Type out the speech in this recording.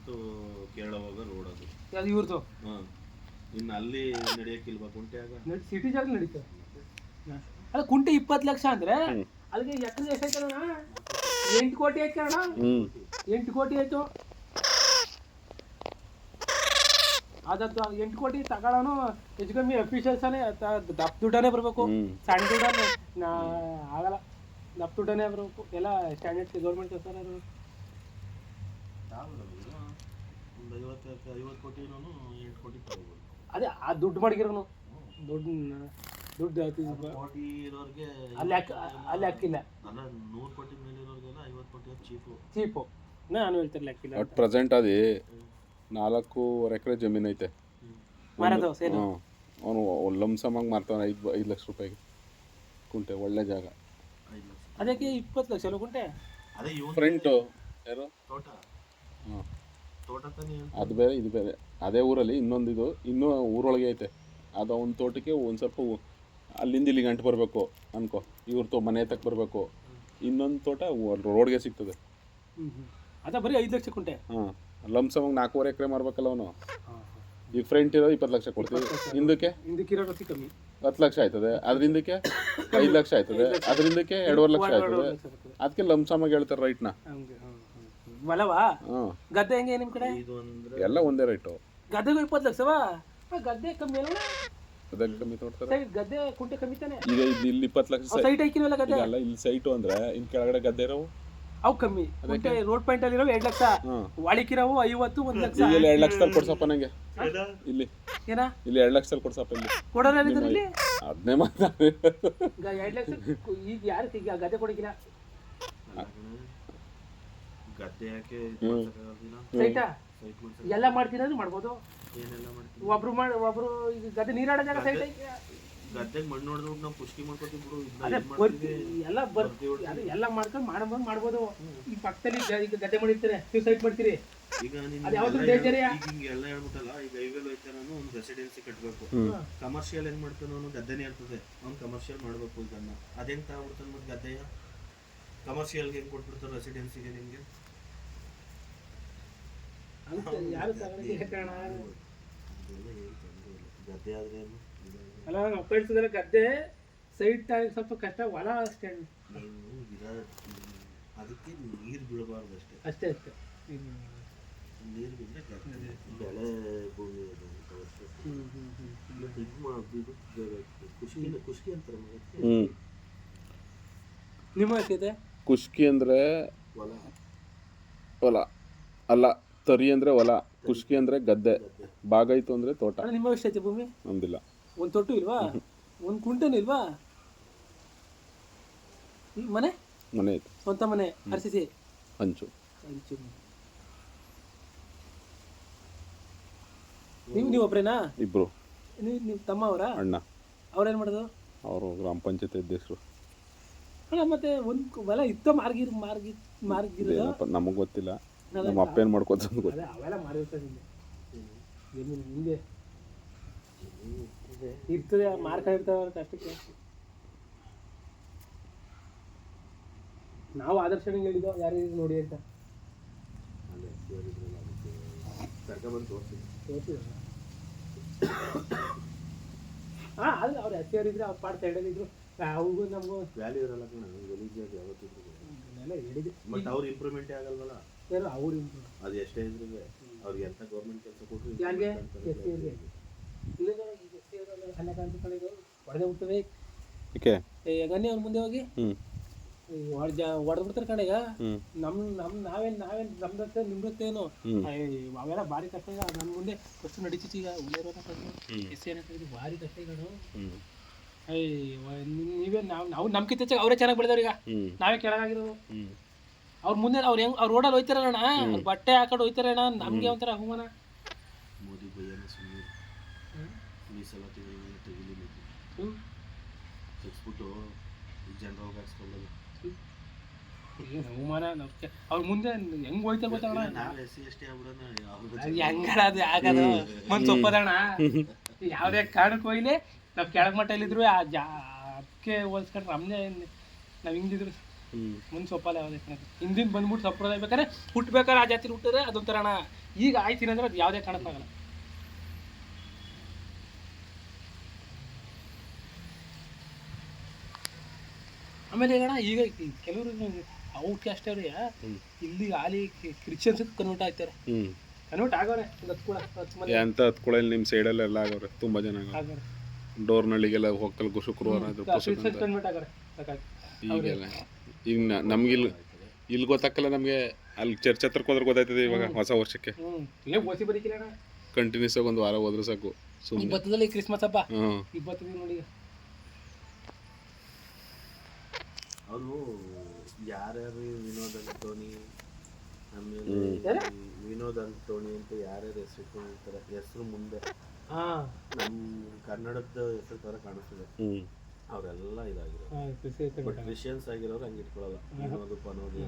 To Kerala ಹೋಗೋ road ಅದು. ಅದು ಇವ್ರದ್ದು. ಇನ್ನು ಅಲ್ಲಿ ನಡೆಯಕ್ಕಿಲ್ವಾ ಕುಂಟೆಯಾಗ? ಸಿಟಿ ಜಾಗ ನಡೀತದೆ. ಅಲ್ಲ ಕುಂಟೆ 20 ಲಕ್ಷ ಅಂದ್ರೆ ಅಲ್ಲಿಗೆ ಎಕರೆ ಎಷ್ಟಾಯ್ತಣ್ಣ? 8 ಕೋಟಿ ಆಯ್ತು ಅಣ್ಣ. 8 ಕೋಟಿ ಆಯ್ತು. ಅದದ್ದು 8 ಕೋಟಿ ತಗೊಳ್ಳೋನು ಹೆಚ್ಚು ಕಮ್ಮಿ ಅಫಿಷಿಯಲ್ಸನೇ ದಪ್ಪ ದುಡ್ಡನೇ ಬರಬೇಕು. ಸಣ್ಣ ದುಡ್ಡನೇ ಆಗಲ್ಲ. ದಪ್ಪ ದುಡ್ಡನೇ ಬರಬೇಕು. ಎಲ್ಲ ಸ್ಟ್ಯಾಂಡರ್ಡ್ ಗೌರ್ಮೆಂಟ್ ಕೆಲಸ ಒಂದು 50 ಕೋಟಿನೂ 8 ಕೋಟಿ ತಗೋಬೋದು. ಅದೇ ಆ ದುಡ್ಡು ಮಡಗಿರೋನು ದುಡ್ಡು ಕೋಟಿ ಇರೋರಿಗೆ ಅಲ್ಲಿ ಹಾಕಿಲ್ಲ. ಅಲ್ಲ 100 ಕೋಟಿ ಮೇಲೆ ಇರೋರಿಗೆಲ್ಲ 50 ಕೋಟಿ ಚೀಪು ನಾನು ಹೇಳ್ತಿರ್ಲಿ ಹಾಕಿಲ್ಲ. ಅಟ್ ಪ್ರೆಸೆಂಟ್ ಅದೇ 4.5 ಎಕರೆ ಜಮೀನು ಐತೆ. ಅವನು ಲಂಸಮಾಗಿ ಮಾರ್ತಾನೆ 5 ಲಕ್ಷ ರೂಪಾಯಿಗೆ ಕುಂಟೆ. ಒಳ್ಳೆ ಜಾಗ. ಅದಕ್ಕೆ 20 ಲಕ್ಷ ಅಲ್ಲ ಕುಂಟೆ. ಅದೇ ಫ್ರಂಟು ಯಾರು ತೋಟ. ತೋಟ ಅದು ಬೇರೆ ಇದು ಬೇರೆ. ಅದೇ ಊರಲ್ಲಿ ಇನ್ನೊಂದು ಇದು ಇನ್ನೂ ಊರೊಳಗೆ ಐತೆ. ಅದು ಒಂದು ತೋಟಕ್ಕೆ ಒಂದು ಸ್ವಲ್ಪ ಅಲ್ಲಿಂದ ಇಲ್ಲಿಗೆ ಗಂಟು ಬರಬೇಕು ಅನ್ಕೋ. ಇವ್ರ ಮನೆ ತಕ್ಕ ಬರಬೇಕು. ಇನ್ನೊಂದು ತೋಟ ರೋಡ್ಗೆ ಸಿಗ್ತದೆ. ಅದ ಬರೀ 5 ಲಕ್ಷ ಕುಂಟೆ. ಲಂಸಮಾಗಿ 4.5 ಎಕರೆ ಮಾರ್ಬೇಕಲ್ಲ ಅವನು. ಈಗ ಫ್ರಂಟ್ ಇರೋ 20 ಲಕ್ಷ ಕೊಡ್ತೀವಿ. ಹಿಂದಕ್ಕೆ 10 ಲಕ್ಷ ಆಯ್ತದೆ. ಅದರಿಂದಕ್ಕೆ 5 ಲಕ್ಷ ಆಯ್ತದೆ. ಅದರಿಂದಕ್ಕೆ 2.5 ಲಕ್ಷ ಆಯ್ತದೆ. ಅದಕ್ಕೆ ಲಂಸಮಾಗಿ ಹೇಳ್ತಾರೆ ರೈಟ್ನ. ಗದ್ದೆ ಹೆಂಗೆ ನಿಮ್ ಕಡೆ? ಎಲ್ಲ ಒಂದೇ ರೈಟು. ಗದ್ದೆಗೂ 20 ಲಕ್ಷವಾ? ಗದ್ದೆ ಕಮ್ಮಿ ಅಲ್ಲ? ಅದಕ್ಕೆ ಕಮ್ಮಿ ತೋಡ್ತಾರೆ. ಗದ್ದೆ ಕುಂಟೆ ಕಮ್ಮಿ ತಾನೆ. ಈಗ ಇಲ್ಲಿ 20 ಲಕ್ಷ ಸೈಟ್ ಹಾಕಿಲ್ವಲ್ಲ ಗದ್ದೆ? ಅಲ್ಲ ಇಲ್ಲಿ ಸೈಟು ಅಂದ್ರೆ ಇನ್ ಕೆಳಗಡೆ ಗದ್ದೆ ಇರೋವು ಅವು ಕಮ್ಮಿ. ರೋಡ್ ಪಾಯಿಂಟ್ ಅಲ್ಲಿ ಇರೋ 2 ಲಕ್ಷ, ವಾಳಿಕಿರೋವು 50, 1 ಲಕ್ಷ. ಇಲ್ಲಿ 2 ಲಕ್ಷದಲ್ಲಿ ಕೊಡ್ಸಪ್ಪ ನಂಗೆ. ಇಲ್ಲಿ ಏನ ಇಲ್ಲಿ 2 ಲಕ್ಷದಲ್ಲಿ ಕೊಡ್ಸಪ್ಪ. ಇಲ್ಲಿ ಕೊಡೋರು ಇಲ್ಲಿ ಅದನ್ನೇ ಮಾತಾಡಿ. 2 ಲಕ್ಷ ಈಗ ಯಾರು ಗದ್ದೆ ಕೊಡಕಿಲ್ಲ. ಗದ್ದೆ ಯಾಕೆ ಸೈಟಾ ಎಲ್ಲ ಮಾಡ್ತೀನಿ ಮಾಡ್ಬೋದು. ಒಬ್ರು ಈಗ ಗದ್ದೆ ನೀರಾಡೋ ಜಾಗ ಸೈಟ್ ಐತೆ. ಗದ್ದೆಗೆ ಮಣ್ಣು ನೋಡಿದ್ರು ನಾವು ಪುಷ್ಟಿ ಮಾಡ್ಕೊತೀವಿ. ಎಲ್ಲ ಮಾಡ್ಕೊಂಡು ಮಾಡ್ಬೋದು. ಈ ಪಕ್ಕದಲ್ಲಿ ಈಗ ಗದ್ದೆ ಮಾಡಿರ್ತಾರೆ, ನೀವು ಸೈಟ್ ಮಾಡ್ತೀರಿ. ಈಗ ಹಿಂಗೆಲ್ಲ ಹೇಳ್ಬಿಟ್ಟಲ್ಲ. ಈಗ ಹೈವೇಲ್ ಹೋಯ್ತಾನೆ ಒಂದು ರೆಸಿಡೆನ್ಸಿ ಕಟ್ಟಬೇಕು. ಕಮರ್ಷಿಯಲ್ ಏನ್ ಮಾಡ್ತಾನೆ ಅವನು? ಗದ್ದೆನೇ ಇರ್ತದೆ. ಅವ್ನು ಕಮರ್ಷಿಯಲ್ ಮಾಡ್ಬೇಕು. ಇದನ್ನ ಅದೇನ್ ತಗೊಬಿಡ್ತಾನೆ ಮತ್ತೆ ಗದ್ದೆಯ ಕಮರ್ಷಿಯಲ್ಗೆ ಹೆಂಗ್ ಕೊಟ್ಬಿಡ್ತಾರೆ ರೆಸಿಡೆನ್ಸಿಗೆ ನಿಮ್ಗೆ? ಗದ್ದೆ ಆದ್ರೆ ಅಲ್ಲ ಅಪ್ಪ ಗದ್ದೆ ಸೈಟ್ ಸ್ವಲ್ಪ ಕಷ್ಟ. ಹೊಲ ಅಷ್ಟೇ. ಅದಕ್ಕೆ ನೀರು ಬೀಳಬಾರ್ದು ಅಷ್ಟೇ. ಅಷ್ಟೇ ನೀರು ಬಿದ್ದರೆ ಬೆಳೆ ಭೂಮಿ ಖುಷ್ಕಿ ಅಂತಾರೆ. ನಿಮ್ಮ ಎಷ್ಟಿದೆ? ಖುಷ್ಕಿ ಅಂದ್ರೆ ಹೊಲ ಅಲ್ಲ. ತರಿ ಅಂದ್ರೆ ಹೊಲ. ಖುಷ್ಕಿ ಅಂದ್ರೆ ಗದ್ದೆ. ಬಾಗಾಯ್ತು ಅಂದ್ರೆ ತೋಟ. ನಿಮ್ಮ ಎಷ್ಟೈತೆ ಭೂಮಿ? ನಮ್ದಿಲ್ಲ. ಒಂದು ತೊಟ್ಟು ಇಲ್ವಾ? ಒಂದು ಕುಂಟೆನೂ ಇಲ್ವಾ? ಮನೆ ಐತೆ. ಸ್ವಂತ ಮನೆ. RCC ಹಂಚು. ನೀವು ಒಬ್ರೇನಾ? ಇಬ್ರು. ನೀವು ತಮ್ಮ ಅವರ ಅಣ್ಣ? ಅವ್ರೇನು ಮಾಡೋದು? ಅವರು ಗ್ರಾಮ ಪಂಚಾಯತ್ ಅಧ್ಯಕ್ಷರು. ಅಲ್ಲ ಮತ್ತೆ ಒಂದು ಹೊಲ ಇತ್ತ ಮಾರ್ಗಿರೋದು ನಮಗೆ ಗೊತ್ತಿಲ್ಲ. ನಮ್ಮ ಅಪ್ಪ ಏನು ಮಾಡ್ಕೋತ ಗೊತ್ತಿಲ್ಲ. ಅವೆಲ್ಲ ಮಾರಿರ್ತಾರೆ ಹಿಂದೆ ಇರ್ತದೆ. ಮಾರ್ಕೊಂಡಿರ್ತಾವೆ ಅಷ್ಟಕ್ಕೆ. ನಾವು ಆದರ್ಶ ಹೇಳಿದ್ದು ಯಾರು ನೋಡಿ ಅಂತ ಅದು ಅವ್ರು SCR ಇದ್ರೆ ಅವ್ರು ಪಾಡ್ ಸೈಡಲ್ಲಿ ಇದ್ರು. ಅವ್ರಿಗೂ ನಮಗೂ ವ್ಯಾಲ್ಯೂ ಇರಲ್ಲ. ಬಟ್ ಅವ್ರು ಇಂಪ್ರೂವ್ಮೆಂಟೇ ಆಗಲ್ವಲ್ಲ. ಅವ್ರು ಅದು ಎಷ್ಟೇ ಇದ್ರೆ ಅವ್ರಿಗೆ ಎಂತ ಗೌರ್ಮೆಂಟ್ ಕೆಲಸ ಕೊಟ್ಟರು ಯಾರಿಗೆ ಹೊಡೆದೇ ಬಿಡ್ತವೆ. ಗನ್ನಿ ಅವ್ರ ಮುಂದೆ ಹೋಗಿ ಹೊಡೆದು ಬಿಡ್ತಾರೆ ಕಣ. ಈಗ ನಾವೇನ್ ನಮ್ದತ್ತೆ ನಿಮ್ದತ್ತೇನು ಅವೆಲ್ಲ ಭಾರಿ ಕಷ್ಟ. ಈಗ ನನ್ನ ಮುಂದೆ ಫಸ್ಟ್ ನಡೀತಿತ್ತು. ಈಗ ಭಾರಿ ಕಷ್ಟ. ಈಗ ನೀವೇ ನಾವು ನಮ್ಕಿಂತ ಅವರೇ ಚೆನ್ನಾಗಿ ಬೆಳೆದವ್ರು. ಈಗ ನಾವೇ ಕೆಳಗಾಗಿರೋದು. ಅವ್ರ ಮುಂದೆ ಅವ್ರು ರೋಡಲ್ಲಿ ಹೋಯ್ತಾರಣ್ಣ, ಬಟ್ಟೆ ಹಾಕೊಂಡು ಹೋಯ್ತಾರಣ್ಣ. ನಮ್ಗೆ ಒಂಥರ ಅವಮಾನ. ಮೋದಿ ಬಯ್ಯನ ಸುಮ್ಮನೆ ಮೀಸಲಾತಿ ತೆಗಿಲಿ ತೆಗಿಸ್ಬಿಟ್ಟು ಜನರಲ್ ಹಾಕ್ಸ್ಕೊಳ್ಳೋದು ಏನು ಅವಮಾನ. ಅವ್ರ ಮುಂದೆ ಹೆಂಗ್ ಹೋಯ್ತಾರ ಗೊತ್ತಣ್ಣ. ನಾವು SC ST ಆಗ್ಬಿಡೋಣ. ಹೆಂಗದು ಆಗೋದು ಮನ್ಸು ಒಪ್ಪದಣ್ಣ. ಯಾವುದೇ ಕಾರಣಕ್ಕೆ ಹೋಯ್ಲಿ ನಾವು ಕೆಳಗೆ ಮಟ್ಟಲ್ಲಿದ್ರು ಅದಕ್ಕೆ ಹೋಲ್ಸ್ಕೊಂಡ್ರೆ ನಮ್ಮನ್ನೇ ನಾವು ಹಿಂಗಿದ್ರು ಮುಂದೆ ಸೊಪ್ಪಲ್ಲ ಯಾವುದೇ ಕಾಣಕ್ಕೆ ಹಿಂದಿನ ಬಂದ್ಬಿಟ್ಟು ಸಂಪ್ರದಾಯ ಬೇಕಾದ್ರೆ ಹುಟ್ಬೇಕಾದ್ರೆ ಆ ಜಾತಿ ಹುಟ್ಟಿದ್ರೆ ಅದೊಂಥರ ಅಣ್ಣ ಈಗ ಆಯ್ತೀನಿ ಅಂದ್ರೆ ಅದು ಯಾವುದೇ ಕಾಣಕ್ಕಾಗಲ್ಲ. ಆಮೇಲೆ ಅಣ್ಣ ಈಗ ಕೆಲವರು ಔಟ್ ಅಷ್ಟೇ ಅವ್ರಿ ಇಲ್ಲಿ ಆಲಿ ಕ್ರಿಶ್ಚಿಯನ್ಸ್ ಕನ್ವರ್ಟ್ ಆಗ್ತಾರೆ, ಕನ್ವರ್ಟ್ ಆಗೋರೆ ಎಂತ ಹತ್ಕೊಳ್ಳಿ ನಿಮ್ಮ ಸೈಡಲ್ಲಿ ಎಲ್ಲ ಆಗೋರೆ ತುಂಬ ಜನ ಡೋರ್ನಳ್ಳಿಗೆಲ್ಲ ಹೋಗ್ಕಲ್ ಶುಕ್ರವಾರ ಕನ್ವರ್ಟ್ ಆಗೋರೆ ಈಗೆಲ್ಲ. ಈಗ ನಮ್ಗೆ ಇಲ್ಲಿ ಗೊತ್ತಾಗಲ್ಲ, ನಮಗೆ ಅಲ್ಲಿ ಚರ್ಚ್ ಹತ್ರಕ್ಕೆ ಹೋದ್ರೆ ಗೊತ್ತಾಯ್ತದೆ ಇವಾಗ ಹೊಸ ವರ್ಷಕ್ಕೆ ಕಂಟಿನ್ಯೂಸ್ ಆಗಿ ಒಂದು ವಾರ ಹೋದ್ರೆ ಸಾಕು ಸುಮ್ಮನೆ. ಬತ್ತದಲ್ಲಿ ಕ್ರಿಸ್ಮಸ್ ಹಬ್ಬ ಈಗ ಬರ್ತದೆ ನೋಡಿ. ಅವರು ಯಾರ್ಯಾರು ವಿನೋದ್ ಅಂಟೋನಿ ಆಮೇಲೆ ವಿನೋದ್ ಅಂಟೋನಿ ಅಂತ ಯಾರ್ಯಾರು ಹೆಸರು ಇಟ್ಕೊಂಡಿರ್ತಾರೆ ಹೆಸರು ಮುಂದೆ ನಮ್ಮ ಕನ್ನಡದ ಹೆಸರು ತರ ಕಾಣಿಸ್ತದೆ, ಅವರೆಲ್ಲ ಇದಾಗಿರೋ. ಬಟ್ ಕ್ರಿಶ್ಚಿಯನ್ಸ್ ಆಗಿರೋರು ಹಂಗೆ ಇಟ್ಕೊಳ್ಳಲ್ಲ, ವಿನೋದ್ ಪನೋದಿ